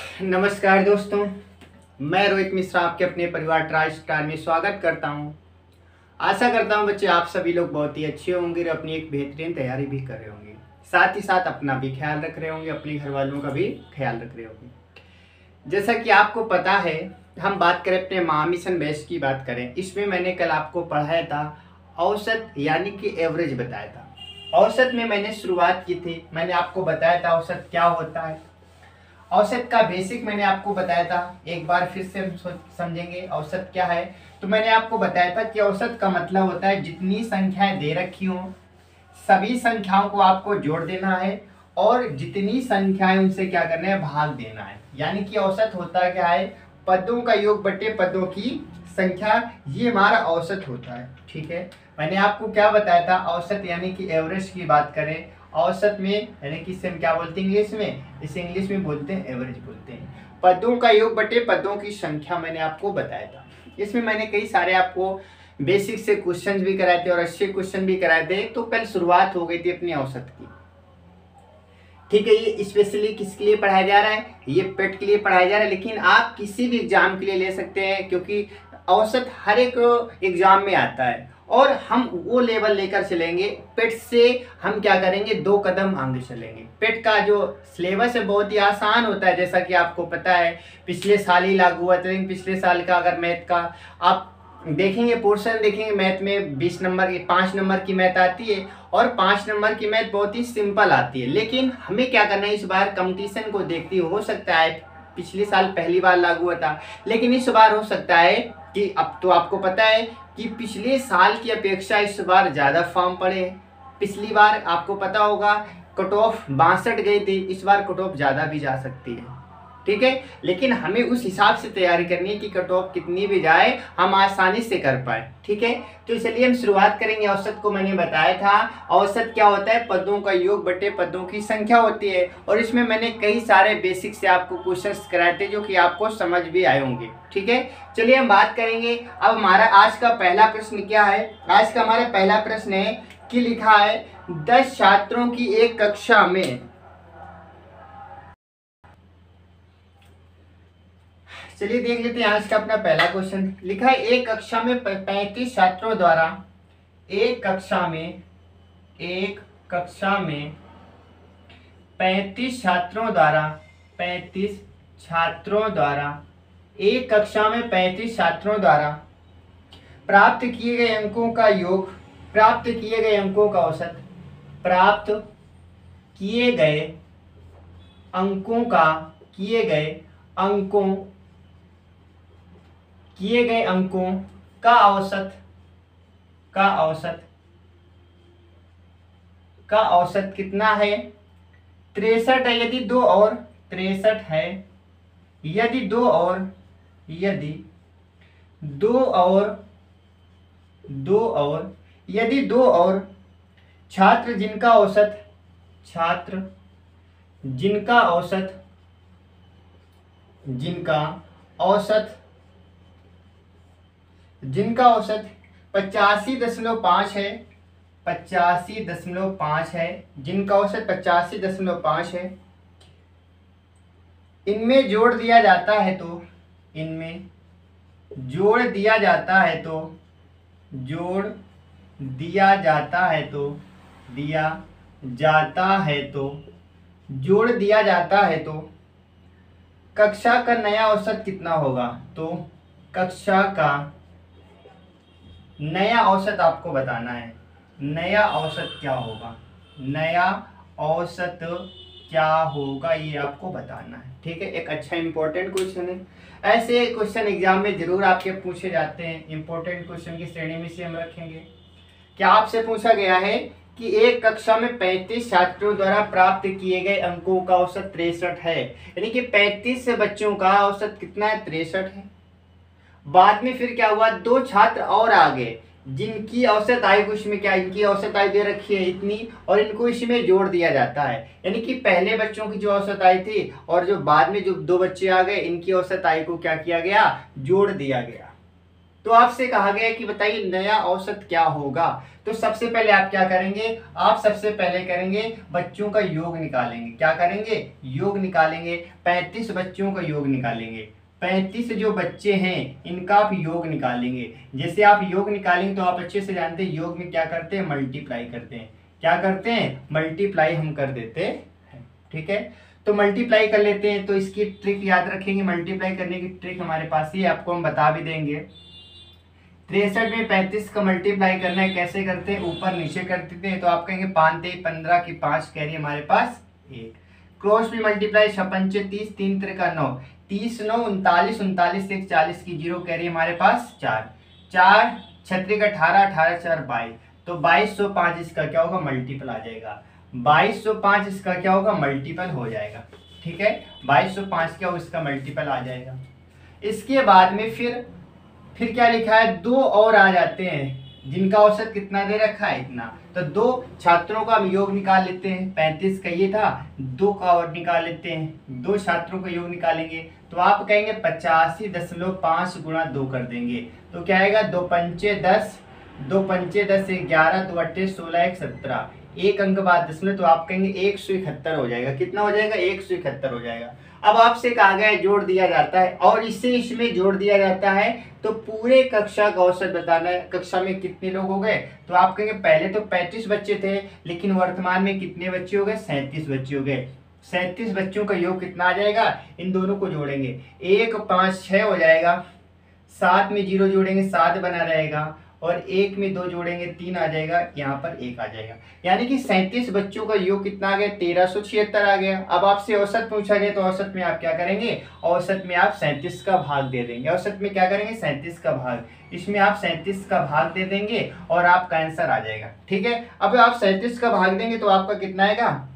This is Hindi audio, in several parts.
नमस्कार दोस्तों, मैं रोहित मिश्रा आपके अपने परिवार ट्राई स्टार में स्वागत करता हूं। आशा करता हूं बच्चे आप सभी लोग बहुत ही अच्छे होंगे और अपनी एक बेहतरीन तैयारी भी कर रहे होंगे। साथ ही साथ अपना भी ख्याल रख रहे होंगे, अपने घर वालों का भी ख्याल रख रहे होंगे। जैसा कि आपको पता है, हम बात करें अपने महामिशन बैच की बात करें, इसमें मैंने कल आपको पढ़ाया था औसत यानी कि एवरेज बताया था। औसत में मैंने शुरुआत की थी, मैंने आपको बताया था औसत क्या होता है। औसत का बेसिक मैंने आपको बताया था, एक बार फिर से हम समझेंगे औसत क्या है। तो मैंने आपको बताया था कि औसत का मतलब होता है जितनी संख्याएं दे रखी हों सभी संख्याओं को आपको जोड़ देना है और जितनी संख्याएं उनसे क्या करना है, भाग देना है। यानी कि औसत होता क्या है, पदों का योग बटे पदों की संख्या, ये हमारा औसत होता है। ठीक है, मैंने आपको क्या बताया था, औसत यानी कि एवरेज की बात करें, औसत में यानी कि इसे हम क्या बोलते हैं इंग्लिश में, इसे इंग्लिश में बोलते हैं एवरेज बोलते हैं। पदों का योग बटे पदों की संख्या मैंने आपको बताया था। इसमें मैंने कई सारे आपको बेसिक से क्वेश्चंस भी कराए थे और अच्छे क्वेश्चन भी कराए थे। तो कल शुरुआत हो गई थी अपनी औसत की। ठीक है, ये स्पेशली किसके लिए पढ़ाया जा रहा है, ये पेट के लिए पढ़ाया जा रहा है, लेकिन आप किसी भी एग्जाम के लिए ले सकते हैं क्योंकि औसत हर एक एग्जाम में आता है। और हम वो लेवल लेकर चलेंगे, पेट से हम क्या करेंगे, 2 कदम आगे चलेंगे। पेट का जो सिलेबस है बहुत ही आसान होता है, जैसा कि आपको पता है पिछले साल ही लागू हुआ था। लेकिन पिछले साल का अगर मैथ का आप देखेंगे, पोर्शन देखेंगे, मैथ में 20 नंबर की 5 नंबर की मैथ आती है और 5 नंबर की मैथ बहुत ही सिंपल आती है। लेकिन हमें क्या करना है, इस बार कंपटीशन को देखते हो सकता है पिछले साल पहली बार लागू हुआ था, लेकिन इस बार हो सकता है कि अब तो आपको पता है कि पिछले साल की अपेक्षा इस बार ज़्यादा फॉर्म पड़े हैं। पिछली बार आपको पता होगा कट ऑफ 62 गई थी, इस बार कट ऑफ ज़्यादा भी जा सकती है। ठीक है, लेकिन हमें उस हिसाब से तैयारी करनी है कि कट ऑफ कितनी भी जाए हम आसानी से कर पाए। ठीक है, तो चलिए हम शुरुआत करेंगे। औसत को मैंने बताया था, औसत क्या होता है, पदों का योग बटे पदों की संख्या होती है। और इसमें मैंने कई सारे बेसिक से आपको क्वेश्चंस कराए थे जो कि आपको समझ भी आए होंगे। ठीक है, चलिए हम बात करेंगे। अब हमारा आज का पहला प्रश्न क्या है, आज का हमारा पहला प्रश्न है कि लिखा है 10 छात्रों की एक कक्षा में, चलिए देख लेते हैं आज का अपना पहला क्वेश्चन। लिखा है एक कक्षा में 35 छात्रों द्वारा, एक कक्षा में 35 छात्रों द्वारा 35 छात्रों द्वारा एक कक्षा में 35 छात्रों द्वारा प्राप्त किए गए अंकों का योग, प्राप्त किए गए अंकों का औसत, प्राप्त किए गए अंकों का, किए गए अंकों का औसत कितना है, 63 है। यदि 2 और 63 है, यदि दो और छात्र जिनका औसत 85.5 है, 85.5 है, जिनका औसत 85.5 है, इनमें जोड़ दिया जाता है तो कक्षा का नया औसत कितना होगा। तो कक्षा का नया औसत आपको बताना है, नया औसत क्या होगा ये आपको बताना है। ठीक है, एक अच्छा इंपॉर्टेंट क्वेश्चन है। ऐसे क्वेश्चन एग्जाम में जरूर आपके पूछे जाते हैं, इंपॉर्टेंट क्वेश्चन की श्रेणी में से हम रखेंगे। क्या आपसे पूछा गया है कि एक कक्षा में 35 छात्रों द्वारा प्राप्त किए गए अंकों का औसत 63 है, यानी कि 35 बच्चों का औसत कितना है, 63 है। बाद में फिर क्या हुआ, 2 छात्र और आ गए जिनकी औसत आयु, इसमें क्या, इनकी औसत आयु दे रखी है इतनी, और इनको इसमें जोड़ दिया जाता है। यानी कि पहले बच्चों की जो औसत आयु थी और जो बाद में जो 2 बच्चे आ गए, इनकी औसत आयु को क्या किया गया, जोड़ दिया गया। तो आपसे कहा गया कि बताइए नया औसत क्या होगा। तो सबसे पहले आप क्या करेंगे, आप सबसे पहले करेंगे बच्चों का योग निकालेंगे। क्या करेंगे, योग निकालेंगे। 35 बच्चों का योग निकालेंगे। 35 जो बच्चे हैं इनका आप योग निकालेंगे। जैसे आप योग निकालेंगे तो आप अच्छे से जानते हैं योग में क्या करते हैं, मल्टीप्लाई करते हैं। क्या करते हैं, मल्टीप्लाई हम कर देते हैं। ठीक है, तो मल्टीप्लाई कर लेते हैं। तो इसकी ट्रिक याद रखेंगे, मल्टीप्लाई करने की ट्रिक हमारे पास ही, आपको हम बता भी देंगे। 63 में 35 का मल्टीप्लाई करना है, कैसे करते हैं, ऊपर नीचे कर देते हैं। तो आप कहेंगे 5 3 15 की 5 कैरी हमारे पास 1। क्रॉस में मल्टीप्लाई 56 30 3 3 का 9, 30 9 39 39 1 40 की 0 कैरी हमारे पास 4 4 छत्री का 18 18 4 22। तो 2205 इसका क्या होगा, मल्टीपल आ जाएगा। 2205 इसका क्या होगा, मल्टीपल हो जाएगा। ठीक है, 2205 क्या हो, इसका मल्टीपल आ जाएगा। इसके बाद में फिर क्या लिखा है, दो और आ जाते हैं जिनका औसत कितना दे रखा है, इतना। तो दो छात्रों का हम योग निकाल लेते हैं। 35 का ये था, दो का और निकाल लेते हैं। दो छात्रों का योग निकालेंगे तो आप कहेंगे 85.5 गुणा 2 कर देंगे। तो क्या आएगा, 2 पंचे 10, 2 पंचे 10 11, 2 अट्ठे 16 1 17, एक अंक बाद दशमलव, तो आप कहेंगे 171 हो जाएगा। कितना हो जाएगा, 171 हो जाएगा। अब आपसे कहा गया है जोड़ दिया जाता है और इससे इसमें जोड़ दिया जाता है, तो पूरे कक्षा का औसत बताना है। कक्षा में कितने लोग हो गए, तो आप कहेंगे पहले तो 35 बच्चे थे, लेकिन वर्तमान में कितने बच्चे हो गए, 37 बच्चे हो गए। 37 बच्चों का योग कितना आ जाएगा, इन दोनों को जोड़ेंगे 1 5 6 हो जाएगा। 7 में 0 जोड़ेंगे 7 बना रहेगा, और 1 में 2 जोड़ेंगे 3 आ जाएगा, यहाँ पर 1 आ जाएगा। यानी कि 37 बच्चों का योग कितना आ गया, 1376 आ गया। अब आपसे औसत पूछा गया तो औसत में आप क्या करेंगे, औसत में आप 37 का भाग दे देंगे। औसत में क्या करेंगे, 37 का भाग, इसमें आप 37 का भाग दे देंगे और आपका आंसर आ जाएगा। ठीक है, अब आप 37 का भाग देंगे तो आपका कितना आएगा,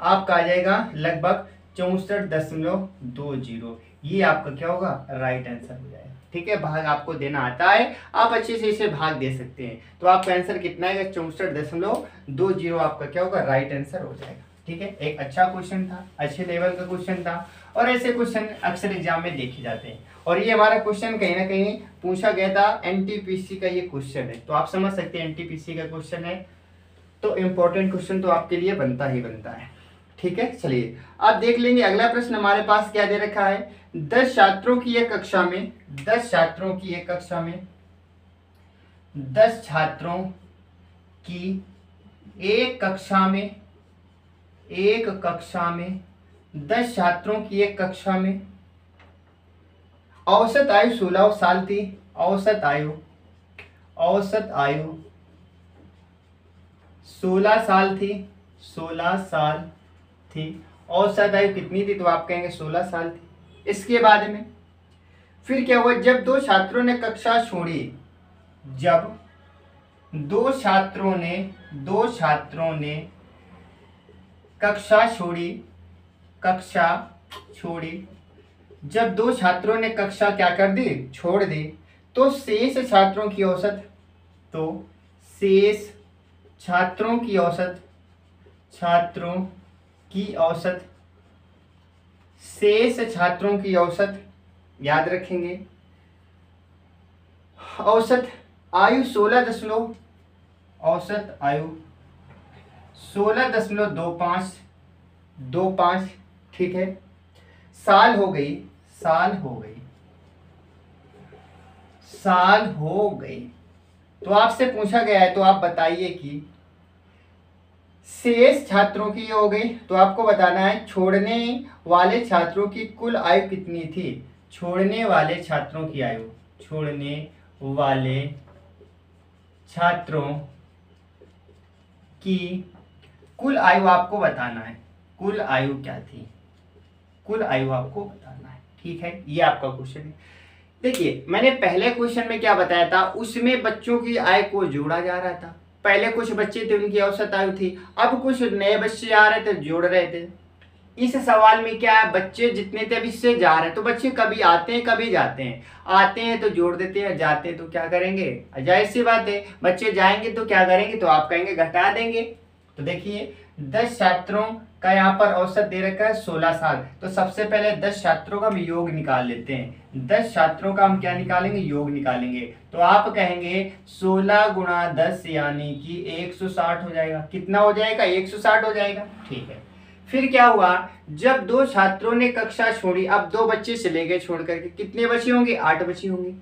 आपका आ जाएगा लगभग 64.20। ये आपका क्या होगा, राइट आंसर हो जाएगा। ठीक है, भाग आपको देना आता है, आप अच्छे से इसे भाग दे सकते हैं। तो आपका आंसर कितना आएगा, 64.20 आपका क्या होगा, राइट आंसर हो जाएगा। ठीक है, एक अच्छा क्वेश्चन था, अच्छे लेवल का क्वेश्चन था, और ऐसे क्वेश्चन अक्सर एग्जाम में देखे जाते हैं। और ये हमारा क्वेश्चन कहीं ना कहीं पूछा गया था, एनटीपीसी का ये क्वेश्चन है, तो आप समझ सकते हैं एनटीपीसी का क्वेश्चन है तो इम्पोर्टेंट क्वेश्चन तो आपके लिए बनता ही बनता है। ठीक है, चलिए आप देख लेंगे अगला प्रश्न हमारे पास क्या दे रखा है। 10 छात्रों की एक कक्षा में, 10 छात्रों की एक कक्षा में, 10 छात्रों की एक कक्षा में, एक कक्षा में 10 छात्रों की एक कक्षा में औसत आयु 16 साल थी। औसत आयु 16 साल थी, 16 साल थी। औसत आयु कितनी थी, तो आप कहेंगे 16 साल थी। इसके बाद में फिर क्या हुआ, जब दो छात्रों ने कक्षा छोड़ी, जब दो छात्रों ने कक्षा छोड़ी, जब दो छात्रों ने कक्षा क्या कर दी, छोड़ दी, तो शेष छात्रों की औसत, शेष छात्रों की औसत याद रखेंगे। औसत आयु 16.25, ठीक है। साल हो गई। तो आपसे पूछा गया है, तो आप बताइए कि शेष छात्रों की हो गई, तो आपको बताना है छोड़ने वाले छात्रों की कुल आयु कितनी थी। छोड़ने वाले छात्रों की कुल आयु आपको बताना है। कुल आयु क्या थी, कुल आयु आपको बताना है। ठीक है, ये आपका क्वेश्चन है। देखिए मैंने पहले क्वेश्चन में क्या बताया था, उसमें बच्चों की आयु को जोड़ा जा रहा था। पहले कुछ बच्चे थे उनकी औसत आयु थी, अब कुछ नए बच्चे आ रहे थे जोड़ रहे थे। इस सवाल में क्या है, बच्चे जितने थे अभी से जा रहे हैं, तो बच्चे कभी आते हैं कभी जाते हैं। आते हैं तो जोड़ देते हैं, जाते हैं तो क्या करेंगे, जाहिर सी बात है बच्चे जाएंगे तो क्या करेंगे, तो आप कहेंगे घटा देंगे। तो देखिए 10 छात्रों का यहाँ पर औसत दे रखा है 16 साल। तो सबसे पहले 10 छात्रों का हम योग निकाल लेते हैं। 10 छात्रों का हम क्या निकालेंगे, योग निकालेंगे। तो आप कहेंगे 16 गुणा 10 यानी कि 160 हो जाएगा। कितना हो जाएगा, 160 हो जाएगा। ठीक है, फिर क्या हुआ, जब 2 छात्रों ने कक्षा छोड़ी, अब 2 बच्चे चले गए छोड़ करके, कितने बचे होंगे, 8 बचे होंगे।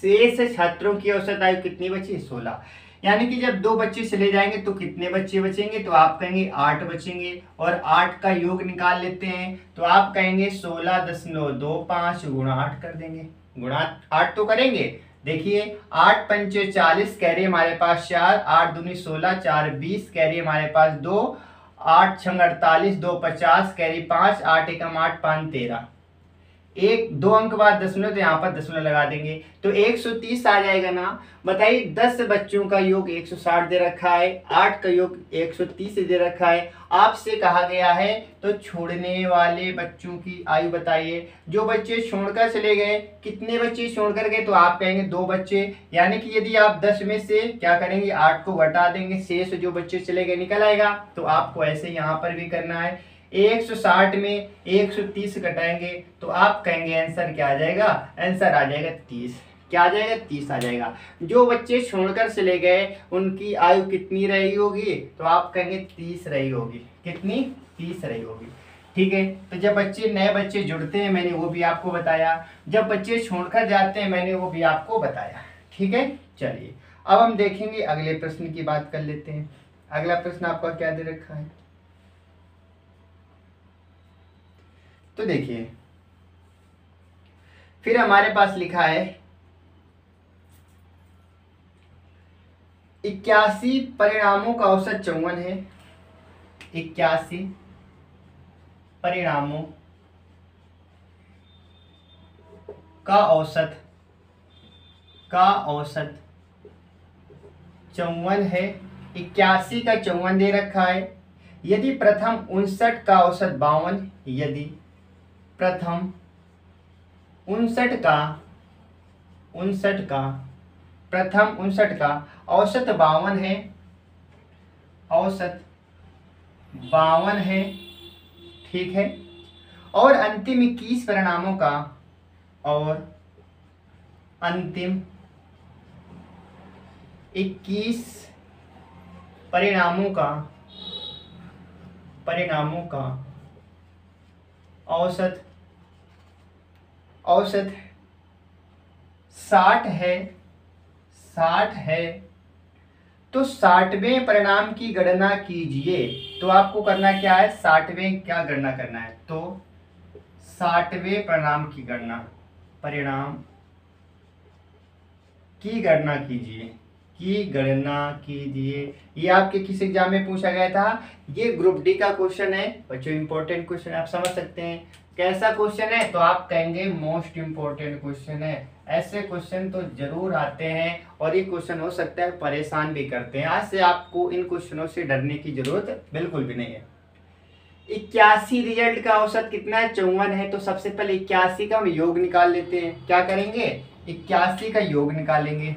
शेष छात्रों की औसत आयु कितनी बची, 16। यानी कि जब 2 बच्चे चले जाएंगे तो कितने बच्चे बचेंगे, तो आप कहेंगे 8 बचेंगे। और 8 का योग निकाल लेते हैं, तो आप कहेंगे 16.25 गुणा 8 कर देंगे। गुणा 8 तो करेंगे। देखिए 8 पंचे 40, कैरी हमारे पास 4, 8 दूनी 16, 4 20, कैरी हमारे पास 2, 8 छंग 48, 2 50, कैरी 5, 8 एकम 8, 5 13। एक 2 अंक बाद दशमलव, तो यहाँ पर दशमलव लगा देंगे तो 130 आ जाएगा ना। बताइए 10 बच्चों का योग 160 दे रखा है, 8 का योग 130 दे रखा है। आपसे कहा गया है तो छोड़ने वाले बच्चों की आयु बताइए। जो बच्चे छोड़कर चले गए, कितने बच्चे छोड़कर गए, तो आप कहेंगे 2 बच्चे। यानी कि यदि आप 10 में से क्या करेंगे, 8 को घटा देंगे, शेष जो बच्चे चले गए निकल आएगा। तो आपको ऐसे यहाँ पर भी करना है। 160 में 130 घटाएंगे तो आप कहेंगे आंसर क्या आ जाएगा, आंसर आ जाएगा 30। क्या आ जाएगा, 30 आ जाएगा। जो बच्चे छोड़कर चले गए उनकी आयु कितनी रही होगी, तो आप कहेंगे 30 रही होगी। कितनी, 30 रही होगी। ठीक है, तो जब बच्चे नए बच्चे जुड़ते हैं मैंने वो भी आपको बताया, जब बच्चे छोड़कर जाते हैं मैंने वो भी आपको बताया। ठीक है, चलिए अब हम देखेंगे अगले प्रश्न की बात कर लेते हैं। अगला प्रश्न आपका क्या दे रखा है, तो देखिए फिर हमारे पास लिखा है 81 परिणामों का औसत 54 है। 81 परिणामों का औसत 54 है। 81 का 54 दे रखा है। यदि प्रथम 59 का औसत 52, यदि प्रथम 59 का औसत 52 है, औसत 52 है, ठीक है, और अंतिम 21 परिणामों का, और अंतिम 21 परिणामों का औसत 60 है, तो 60वें परिणाम की गणना कीजिए। तो आपको करना क्या है, 60वें क्या गणना करना है, तो 60वें परिणाम की गणना कीजिए। ये आपके किस एग्जाम में पूछा गया था, ये ग्रुप डी का क्वेश्चन है बच्चों, इंपॉर्टेंट क्वेश्चन है, आप समझ सकते हैं। कैसा क्वेश्चन है, तो आप कहेंगे मोस्ट इंपॉर्टेंट क्वेश्चन है। ऐसे क्वेश्चन तो जरूर आते हैं और ये क्वेश्चन हो सकता है परेशान भी करते हैं। आज से आपको इन क्वेश्चनों से डरने की जरूरत बिल्कुल भी नहीं है। 81 रिजल्ट का औसत कितना है, 54 है। तो सबसे पहले 81 का हम योग निकाल लेते हैं। क्या करेंगे, 81 का योग निकालेंगे।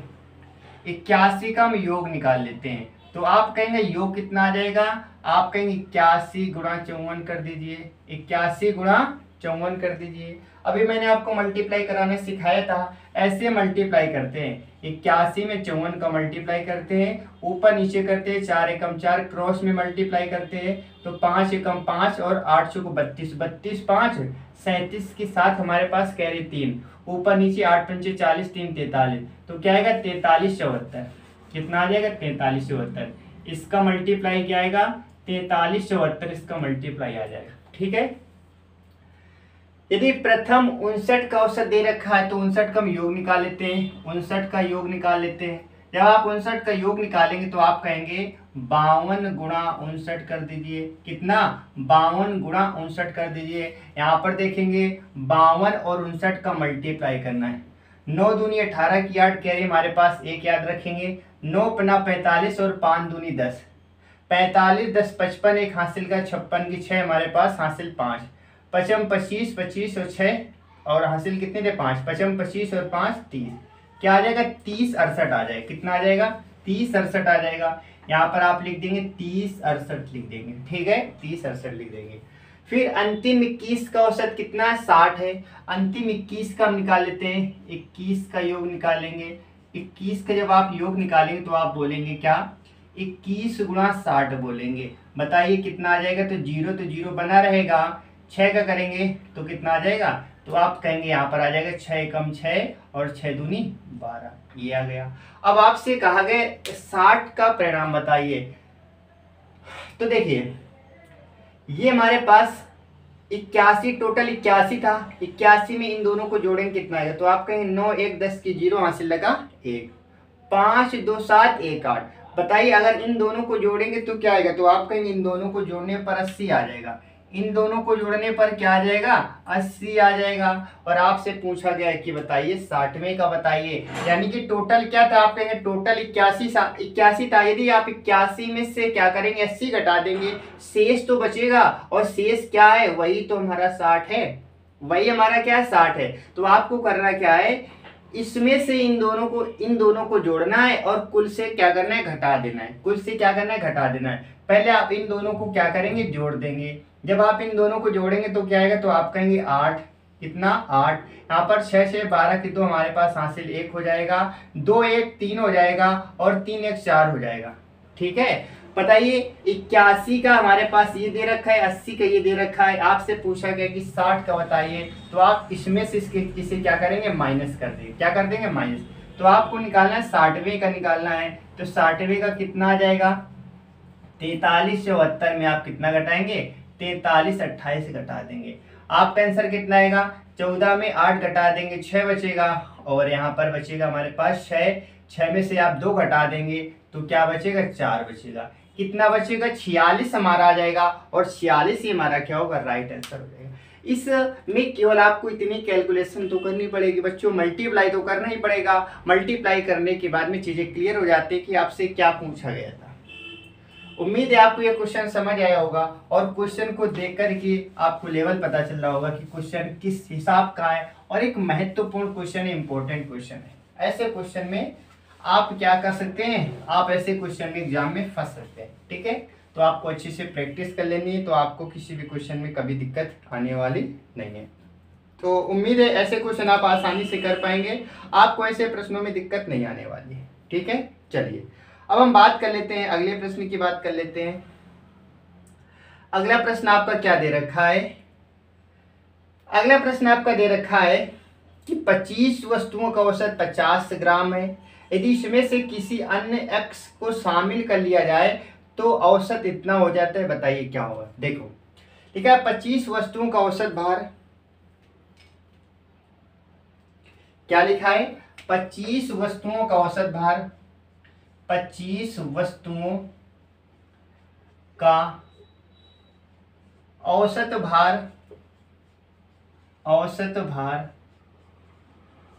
81 का हम योग निकाल लेते हैं। तो आप कहेंगे योग कितना आ जाएगा, आप कहेंगे 81 गुणा 54 कर दीजिए। 81 गुणा 54 कर दीजिए। अभी मैंने आपको मल्टीप्लाई कराने सिखाया था, ऐसे मल्टीप्लाई करते हैं। 81 में 54 का मल्टीप्लाई करते हैं, ऊपर नीचे करते हैं, 4 एकम 4, क्रॉस में मल्टीप्लाई करते हैं तो 5 एकम 5 और 8 चौक 32, 32 5 37 के साथ हमारे पास कैरी 3, ऊपर नीचे 8 पंचे 40, 3 43, तो क्या आएगा 43 74। कितना आ जाएगा 43 74। इसका मल्टीप्लाई क्या आएगा 43 74, इसका मल्टीप्लाई आ जाएगा। ठीक है, यदि प्रथम 59 का औसत दे रखा है तो 59 का हम योग निकाल लेते हैं। 59 का योग निकाल लेते हैं। जब आप 59 का योग निकालेंगे तो आप कहेंगे 52 गुणा 59 कर दीजिए। कितना, 52 गुणा 59 कर दीजिए। यहाँ पर देखेंगे 52 और 59 का मल्टीप्लाई करना है। 9 दूनी 18 की 8 कैरी हमारे पास एक याद रखेंगे। 9 पन्ना 45 और 5 दूनी 10, 45 10 55, एक हासिल का 56 की 6 हमारे पास हासिल 5, पचम 25 25 और 6 और हासिल कितने थे 5, पचम 25 और 5 30। क्या आ जाएगा 30 68 आ जाएगा। कितना आ जाएगा 30 68 आ जाएगा। यहाँ पर आप लिख देंगे 30 68 लिख देंगे, ठीक है, 30 68 लिख देंगे। फिर अंतिम 21 का औसत कितना है, 60 है। अंतिम 21 का हम निकाल लेते हैं, 21 का योग निकालेंगे। 21 का जब आप योग निकालेंगे तो आप बोलेंगे क्या, 21 गुणा 60 बोलेंगे। बताइए कितना आ जाएगा, तो जीरो बना रहेगा। 6 का करेंगे तो कितना आ जाएगा, तो आप कहेंगे यहाँ पर आ जाएगा 6 कम 6 और 6 दूनी 12, ये आ गया। अब आपसे कहा गया 60 का परिणाम बताइए। तो देखिए ये हमारे पास 81, टोटल 81 था। 81 में इन दोनों को जोड़ेंगे कितना आएगा, तो आप कहेंगे 9 1 10 की 0 हासिल लगा 1, 5 2 7 1 8। बताइए अगर इन दोनों को जोड़ेंगे तो क्या आएगा, तो आप कहेंगे इन दोनों को जोड़ने पर 80 आ जाएगा। इन दोनों को जोड़ने पर क्या आ जाएगा, 80 आ जाएगा। और आपसे पूछा गया है कि बताइए 60वें का बताइए, यानी कि टोटल क्या था, आप कहेंगे टोटल 81 था। यदि आप 81 में से क्या करेंगे, 80 घटा देंगे, शेष तो बचेगा। और शेष क्या है, वही तो हमारा 60 है, वही हमारा क्या है, 60 है। तो आपको करना क्या है, इसमें से इन दोनों को जोड़ना है और कुल से क्या करना है, घटा देना है। कुल से क्या करना है, घटा देना है। पहले आप इन दोनों को क्या करेंगे, जोड़ देंगे। जब आप इन दोनों को जोड़ेंगे तो क्या आएगा, तो आप कहेंगे 8, कितना 8। यहाँ पर 6 6 12 की 2 हमारे पास हासिल 1 हो जाएगा, 2 1 3 हो जाएगा और 3 1 4 हो जाएगा, ठीक है। बताइए 81 का हमारे पास ये दे रखा है, 80 का ये दे रखा है। आपसे पूछा गया कि 60 का बताइए, तो आप इसमें से इसे क्या करेंगे, माइनस कर देंगे। क्या कर देंगे, माइनस। तो आपको निकालना है 60वें का निकालना है, तो 60वें का कितना आ जाएगा, 43 से 72 में आप कितना घटाएंगे, 43 28 घटा देंगे। आपका आंसर कितना आएगा, 14 में 8 घटा देंगे 6 बचेगा, और यहाँ पर बचेगा हमारे पास 6 में से आप 2 घटा देंगे तो क्या बचेगा, 4 बचेगा। कितना बचेगा, 46 हमारा आ जाएगा। और 46 ही हमारा क्या होगा, राइट आंसर हो जाएगा। इसमें केवल आपको इतनी कैलकुलेशन तो करनी पड़ेगी बच्चों, मल्टीप्लाई तो करना ही पड़ेगा। मल्टीप्लाई करने के बाद में चीजें क्लियर हो जाती है कि आपसे क्या पूछा गया था। उम्मीद है आपको ये क्वेश्चन समझ आया होगा और क्वेश्चन को देख कर के आपको लेवल पता चल रहा होगा कि क्वेश्चन किस हिसाब का है। और एक महत्वपूर्ण क्वेश्चन है, इंपॉर्टेंट क्वेश्चन है। ऐसे क्वेश्चन में आप क्या कर सकते हैं, आप ऐसे क्वेश्चन में एग्जाम में फंस सकते हैं, ठीक है। तो आपको अच्छे से प्रैक्टिस कर लेनी है, तो आपको किसी भी क्वेश्चन में कभी दिक्कत आने वाली नहीं है। तो उम्मीद है ऐसे क्वेश्चन आप आसानी से कर पाएंगे, आपको ऐसे प्रश्नों में दिक्कत नहीं आने वाली है, ठीक है। चलिए अब हम बात कर लेते हैं, अगले प्रश्न की बात कर लेते हैं। अगला प्रश्न आपका क्या दे रखा है, अगला प्रश्न आपका दे रखा है कि 25 वस्तुओं का औसत 50 ग्राम है। यदि इसमें से किसी अन्य x को शामिल कर लिया जाए तो औसत इतना हो जाता है, बताइए क्या होगा। देखो ठीक है, 25 वस्तुओं का औसत भार क्या लिखा है, 25 वस्तुओं का औसत भार, 25 वस्तुओं का औसत भार, औसत भार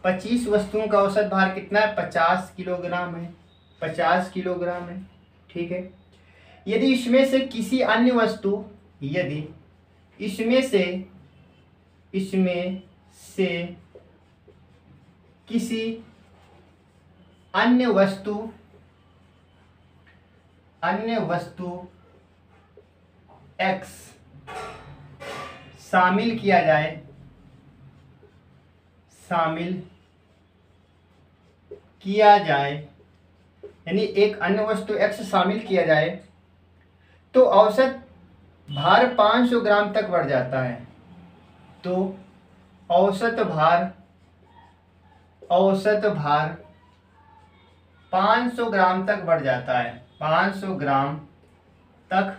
25 वस्तुओं का औसत भार कितना है, 50 किलोग्राम है, 50 किलोग्राम है, ठीक है। यदि इसमें से किसी अन्य वस्तु, यदि इसमें से किसी अन्य वस्तु x शामिल किया जाए, यानी एक अन्य वस्तु x शामिल किया जाए तो औसत भार 500 ग्राम तक बढ़ जाता है। तो औसत भार 500 ग्राम तक बढ़ जाता है, 500 ग्राम तक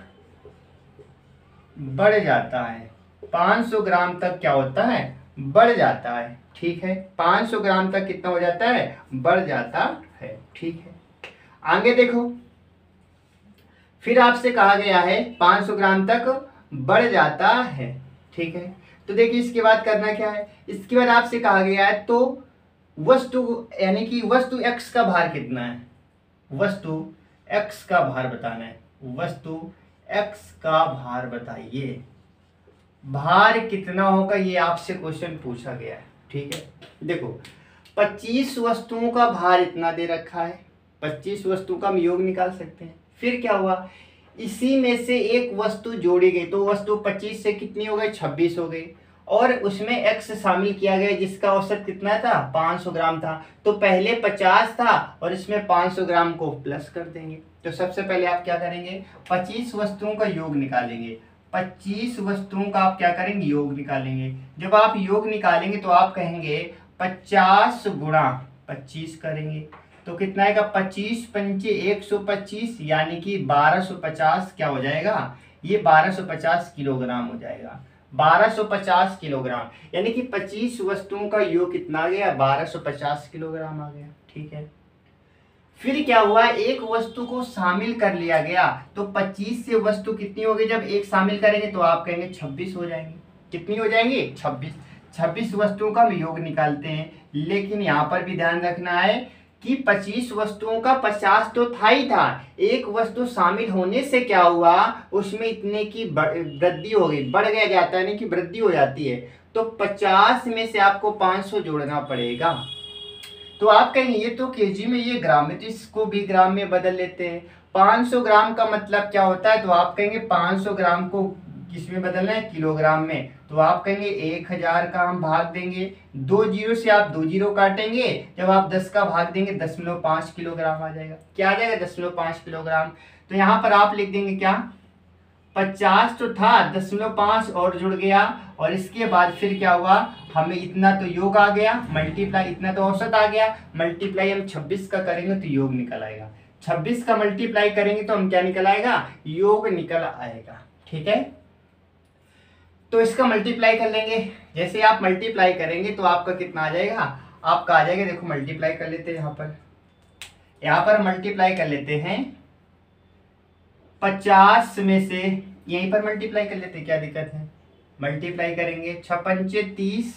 बढ़ जाता है, 500 ग्राम तक क्या होता है, बढ़ जाता है, ठीक है। 500 ग्राम तक कितना हो जाता है, बढ़ जाता है, ठीक है। आगे देखो, फिर आपसे कहा गया है 500 ग्राम तक बढ़ जाता है, ठीक है। तो देखिए इसके बाद करना क्या है, इसके बाद आपसे कहा गया है तो वस्तु यानी कि वस्तु x का भार कितना है, वस्तु x का भार बताना है, वस्तु x का भार बताइए, भार कितना होगा, ये आपसे क्वेश्चन पूछा गया है, ठीक है। देखो 25 वस्तुओं का भार इतना दे रखा है, 25 वस्तु का हम योग निकाल सकते हैं। फिर क्या हुआ, इसी में से एक वस्तु जोड़ी गई, तो वस्तु 25 से कितनी हो गई, 26 हो गई, और उसमें x शामिल किया गया जिसका औसत कितना था, 500 ग्राम था। तो पहले 50 था और इसमें 500 ग्राम को प्लस कर देंगे। तो सबसे पहले आप क्या करेंगे, 25 वस्तुओं का योग निकालेंगे। 25 वस्तुओं का आप क्या करेंगे, योग निकालेंगे। जब आप योग निकालेंगे तो आप कहेंगे 50 गुणा 25 करेंगे तो कितना आएगा, 25 पंचे 125, यानी कि 1250 क्या हो जाएगा, ये 1250 किलोग्राम हो जाएगा। 1250 किलोग्राम, यानी कि 25 वस्तुओं का योग कितना आ गया, 1250 किलोग्राम आ गया। ठीक है, फिर क्या हुआ, एक वस्तु को शामिल कर लिया गया, तो 25 से वस्तु कितनी होगी, जब एक शामिल करेंगे तो आप कहेंगे 26 हो जाएंगे। कितनी हो जाएंगी, 26। 26 वस्तुओं का हम योग निकालते हैं, लेकिन यहाँ पर भी ध्यान रखना है कि 25 वस्तुओं का 50 तो था ही था, एक वस्तु शामिल होने से क्या हुआ, उसमें इतने की वृद्धि हो गई, बढ़ गया जाता है, नहीं कि वृद्धि हो जाती है। तो 50 में से आपको 500 जोड़ना पड़ेगा। तो आप कहेंगे ये तो केजी में, ये ग्राम में, तो इसको भी ग्राम में बदल लेते हैं। 500 ग्राम का मतलब क्या होता है, तो आप कहेंगे 500 ग्राम को किस में बदलना है, किलोग्राम में। तो आप कहेंगे 1000 का हम भाग देंगे, 2 जीरो से आप 2 जीरो काटेंगे, जब आप 10 का भाग देंगे 0.5 किलोग्राम आ जाएगा। क्या आ जाएगा, 0.5 किलोग्राम। तो यहाँ पर आप लिख देंगे क्या, 50 तो था, 0.5 और जुड़ गया, और इसके बाद फिर क्या हुआ, हमें इतना तो योग आ गया, मल्टीप्लाई इतना तो औसत आ गया, मल्टीप्लाई हम 26 का करेंगे तो योग निकल आएगा। 26 का मल्टीप्लाई करेंगे तो हम क्या निकल आएगा, योग निकल आएगा। ठीक है, तो इसका मल्टीप्लाई कर लेंगे। जैसे आप मल्टीप्लाई करेंगे तो आपका कितना आ जाएगा, आपका आ जाएगा, देखो मल्टीप्लाई कर लेते हैं, यहाँ पर मल्टीप्लाई कर लेते हैं 50 में से, यहीं पर मल्टीप्लाई कर लेते हैं, क्या दिक्कत है, मल्टीप्लाई करेंगे 6 पंचे 30,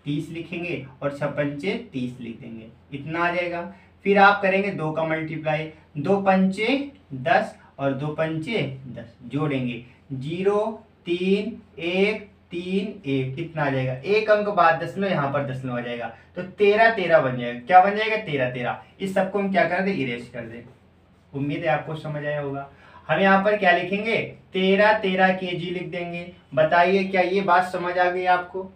30 लिखेंगे और 6 पंचे 30 लिख देंगे, इतना आ जाएगा। फिर आप करेंगे 2 का मल्टीप्लाई, 2 पंचे 10 और 2 पंचे 10 जोड़ेंगे, 0 3 1 3 1, कितना आ जाएगा, एक अंक बाद दशमलव, यहाँ पर दशमलव आ जाएगा, तो 13 13 बन जाएगा। क्या बन जाएगा, 13 13। इस सबको हम क्या कर दें, इरेज कर दें। उम्मीद है आपको समझ आया होगा। हम यहाँ पर क्या लिखेंगे, 13 13 केजी लिख देंगे। बताइए क्या ये बात समझ आ गई आपको।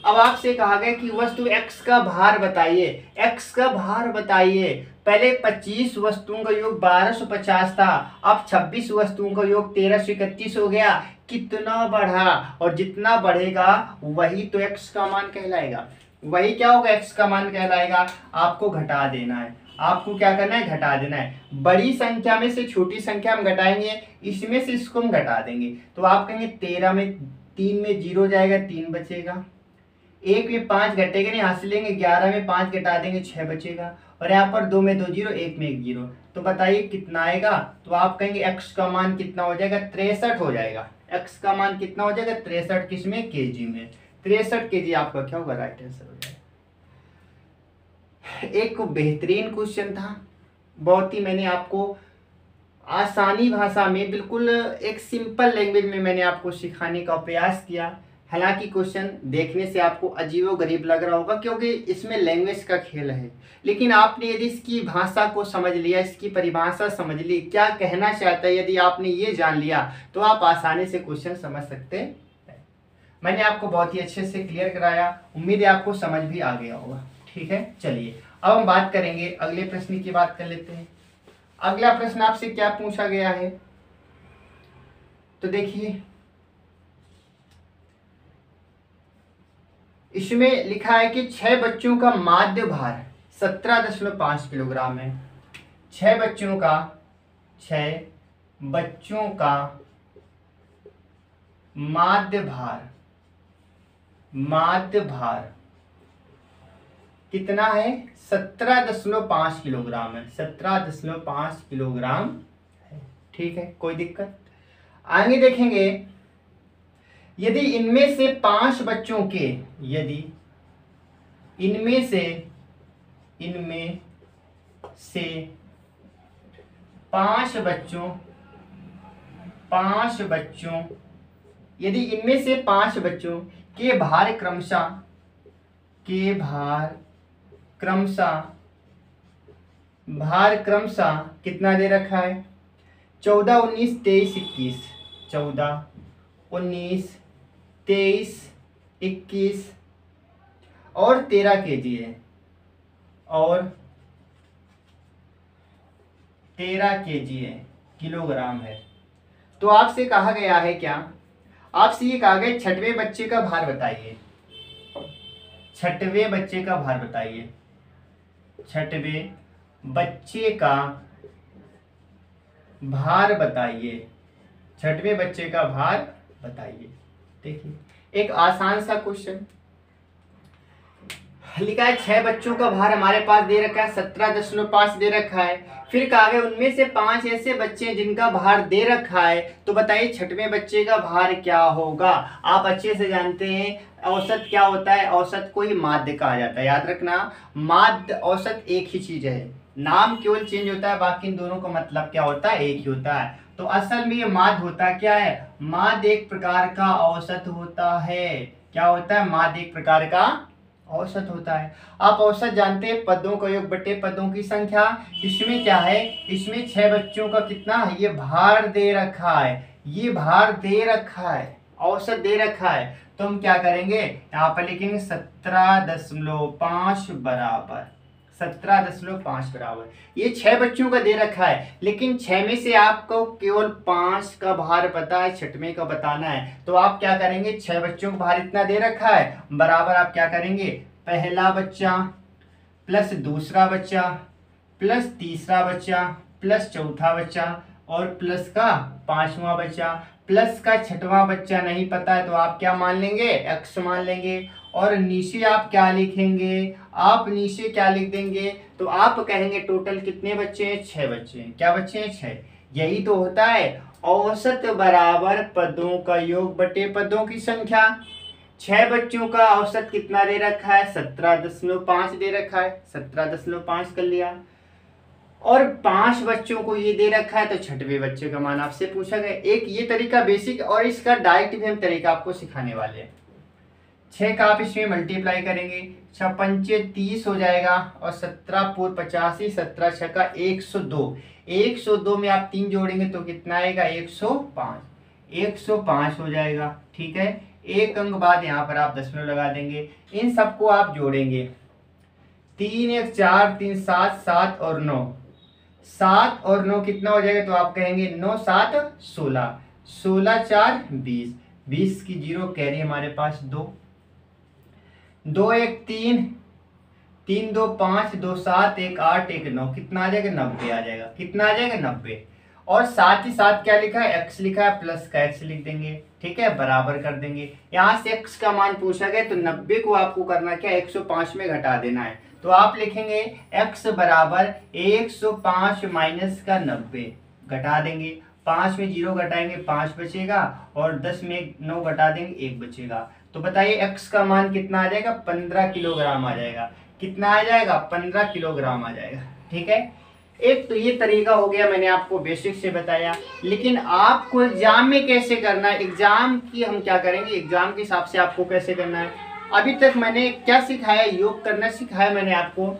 अब आपसे कहा गया कि वस्तु x का भार बताइए, x का भार बताइए। पहले 25 वस्तुओं का योग 1250 था, अब 26 वस्तुओं का योग 1331 हो गया। कितना बढ़ा, और जितना बढ़ेगा वही तो x का मान कहलाएगा। वही क्या होगा, x का मान कहलाएगा। आपको घटा देना है, आपको क्या करना है, घटा देना है। बड़ी संख्या में से छोटी संख्या हम घटाएंगे, इसमें से इसको हम घटा देंगे। तो आप कहेंगे 13 में 3 में 0 जाएगा, 3 बचेगा। 1 में 5 घटेगा नहीं, हासिल लेंगे, 11 में 5 घटा देंगे, 6 बचेगा। और यहाँ पर 2 में 2 0, 1 में 1 0। तो बताइए कितना आएगा। तो आप कहेंगे x का मान कितना हो जाएगा, 63 हो जाएगा। x का मान कितना हो जाएगा, 63। किसमें, केजी में। 63 केजी आपका क्या होगा, राइट आंसर हो जाएगा। एक बेहतरीन क्वेश्चन था, बहुत ही मैंने आपको आसानी भाषा में, बिल्कुल एक सिंपल लैंग्वेज में मैंने आपको सिखाने का प्रयास किया। हालांकि क्वेश्चन देखने से आपको अजीबोगरीब लग रहा होगा, क्योंकि इसमें लैंग्वेज का खेल है, लेकिन आपने यदि इसकी भाषा को समझ लिया, इसकी परिभाषा समझ ली, क्या कहना चाहता है, यदि आपने ये जान लिया तो आप आसानी से क्वेश्चन समझ सकते हैं। मैंने आपको बहुत ही अच्छे से क्लियर कराया, उम्मीद है आपको समझ भी आ गया होगा। ठीक है, चलिए अब हम बात करेंगे, अगले प्रश्न की बात कर लेते हैं। अगला प्रश्न आपसे क्या पूछा गया है, तो देखिए इसमें लिखा है कि 6 बच्चों का माध्य भार 17.5 किलोग्राम है। 6 बच्चों का माध्य भार कितना है, 17.5 किलोग्राम है। 17.5 किलोग्राम है। ठीक है, कोई दिक्कत। आगे देखेंगे, यदि इनमें से 5 बच्चों के, यदि इनमें से 5 बच्चों, यदि इनमें से 5 बच्चों के भार क्रमशः कितना दे रखा है, 14, 19, 23, 21, 14, 19, 23, 21 और 13 kg है, और 13 kg है, किलोग्राम है। तो आपसे कहा गया है क्या, आपसे ये कहा गया छठवें बच्चे का भार बताइए। छठवें बच्चे का भार बताइए। छठवें बच्चे का भार बताइए। छठवें बच्चे का भार बताइए। देखिए एक आसान सा क्वेश्चन लिखा है, 6 बच्चों का भार हमारे पास दे रखा है 17.5 दे रखा है। फिर कहा गया उनमें से 5 ऐसे बच्चे हैं जिनका भार दे रखा है, तो बताइए छठवें बच्चे का भार क्या होगा। आप अच्छे से जानते हैं औसत क्या होता है, औसत को ही माध्य कहा जाता है। याद रखना, माध्य औसत एक ही चीज है, नाम केवल चेंज होता है, बाकी इन दोनों का मतलब क्या होता है, एक ही होता है। तो असल में ये माध्य होता क्या है, माध्य एक प्रकार का औसत होता है। क्या होता है, माध्य एक प्रकार का औसत होता है। आप औसत जानते हैं, पदों का योग बटे पदों की संख्या। इसमें क्या है, इसमें 6 बच्चों का कितना है, ये भार दे रखा है, ये भार दे रखा है, औसत दे रखा है। तो हम क्या करेंगे, यहाँ पर लिखेंगे 17.5 बराबर, 17.5 बराबर। ये 6 बच्चों का दे रखा है, लेकिन 6 में से आपको केवल 5 का भार पता है, छठवें का बताना है। तो आप क्या करेंगे, 6 बच्चों का भार इतना दे रखा है, बराबर आप क्या करेंगे, पहला बच्चा प्लस दूसरा बच्चा प्लस तीसरा बच्चा प्लस चौथा बच्चा और प्लस का 5वां बच्चा, प्लस का 6वां बच्चा नहीं पता है तो आप क्या मान लेंगे, x मान लेंगे। और नीचे आप क्या लिखेंगे, आप नीचे क्या लिख देंगे, तो आप कहेंगे टोटल कितने बच्चे हैं, 6 बच्चे हैं। क्या बच्चे हैं, 6। यही तो होता है औसत बराबर पदों का योग बटे पदों की संख्या। 6 बच्चों का औसत कितना दे रखा है, 17.5 दे रखा है, 17.5 कर लिया। और 5 बच्चों को ये दे रखा है, तो छठवें बच्चे का मान आपसे पूछा गया। एक ये तरीका बेसिक, और इसका डायरेक्ट भी हम तरीका आपको सिखाने वाले हैं। 6 का आप इसमें मल्टीप्लाई करेंगे, 6 पंचे 30 हो जाएगा, और 17 पूर्व 85, 17 6 का 102। 102 में आप 3 जोड़ेंगे तो कितना आएगा, 105। 105 हो जाएगा, ठीक है। एक अंक बाद यहाँ पर आप दशमलव लगा देंगे, इन सबको आप जोड़ेंगे। 3 1 4 3 7 7 और 9, 7 और 9 कितना हो जाएगा, तो आप कहेंगे 9 7 16, 16 4 20, 20 की 0 कैरी हमारे पास 2, 2 1 3, 3 2 5, 2 7, 1 8, 1 9, कितना आ जाएगा, 90 आ जाएगा। कितना आ जाएगा, 90। और साथ ही साथ क्या लिखा है, x लिखा है, प्लस का x लिख देंगे, ठीक है, बराबर कर देंगे। यहाँ से x का मान पूछा गया, तो 90 को आपको करना क्या, 105 में घटा देना है। तो आप लिखेंगे x बराबर 105 माइनस का 90, घटा देंगे। 5 में 0 घटाएंगे 5 बचेगा, और 10 में 9 घटा देंगे 1 बचेगा। तो बताइए x का मान कितना आ जाएगा, 15 किलोग्राम आ जाएगा। कितना आ जाएगा, 15 किलोग्राम आ जाएगा, ठीक है। एक तो ये तरीका हो गया, मैंने आपको बेसिक से बताया। लेकिन आपको एग्जाम में कैसे करना है, एग्जाम की हम क्या करेंगे, एग्जाम के हिसाब से आपको कैसे करना है। अभी तक मैंने क्या सिखाया, योग करना सिखाया मैंने आपको।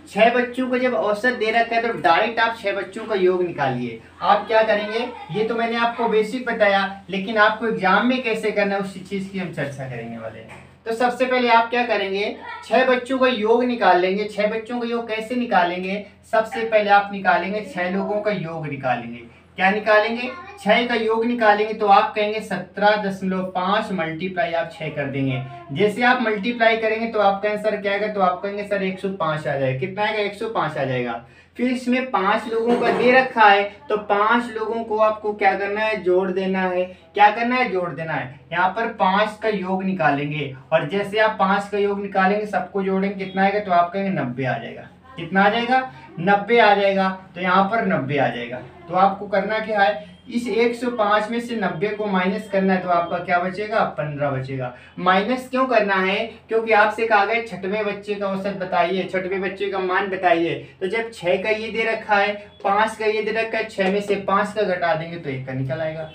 6 बच्चों को जब औसत दे रखा है तो डायरेक्ट आप 6 बच्चों का योग निकालिए। आप क्या करेंगे, ये तो मैंने आपको बेसिक बताया, लेकिन आपको एग्जाम में कैसे करना है उसी चीज की हम चर्चा करेंगे वाले हैं। तो सबसे पहले आप क्या करेंगे, 6 बच्चों का योग निकाल लेंगे। 6 बच्चों का योग कैसे निकालेंगे, सबसे पहले आप निकालेंगे 6 लोगों का योग निकालेंगे। क्या निकालेंगे, 6 का योग निकालेंगे, तो आप कहेंगे 17.5 मल्टीप्लाई आप 6 कर देंगे। जैसे आप मल्टीप्लाई करेंगे तो आपका आंसर क्या आएगा, तो आप कहेंगे सर 105 आ जाएगा। कितना आएगा, 105 आ जाएगा। फिर इसमें 5 लोगों का दे रखा है, तो 5 लोगों को आपको क्या करना है, जोड़ देना है। क्या करना है, जोड़ देना है। यहाँ पर 5 का योग निकालेंगे, और जैसे आप 5 का योग निकालेंगे सबको जोड़ेंगे, कितना आएगा, तो आप कहेंगे 90 आ जाएगा। कितना आ जाएगा, 90 आ जाएगा। तो यहाँ पर 90 आ जाएगा। तो आपको करना क्या है, इस 105 में से 90 को माइनस करना है, तो आपका क्या बचेगा, 15 बचेगा। माइनस क्यों करना है, क्योंकि आपसे कहा गया छठवें बच्चे का औसत बताइए, छठवें बच्चे का मान बताइए। तो जब 6 का ये दे रखा है, 5 का ये दे रखा है, 6 में से 5 का घटा देंगे तो 1 का निकल आएगा।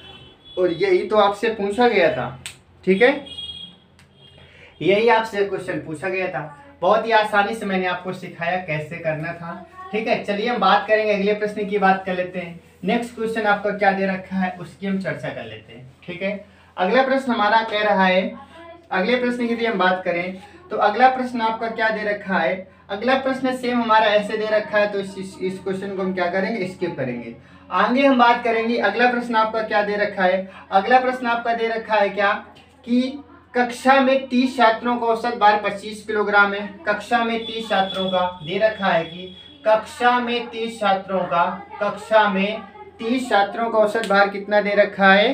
और यही तो आपसे पूछा गया था, ठीक है, यही आपसे क्वेश्चन पूछा गया था। बहुत ही आसानी से मैंने आपको सिखाया कैसे करना था, ठीक है। चलिए हम बात करेंगे, अगले प्रश्न की बात कर लेते हैं। नेक्स्ट क्वेश्चन आपका क्या दे रखा है उसकी हम चर्चा कर लेते हैं। ठीक है, अगला प्रश्न हमारा कह रहा है, अगले प्रश्न की यदि हम बात करें तो अगला प्रश्न आपका क्या दे रखा है। अगला प्रश्न सेम हमारा ऐसे दे रखा है, तो इस क्वेश्चन को हम क्या करेंगे, स्किप करेंगे। आगे हम बात करेंगे अगला प्रश्न आपका क्या दे रखा है। अगला प्रश्न आपका दे रखा है क्या कि कक्षा में 30 छात्रों का औसत भार 25 किलोग्राम है। कक्षा में 30 छात्रों का दे रखा है कि कक्षा में 30 छात्रों का औसत भार कितना दे रखा है,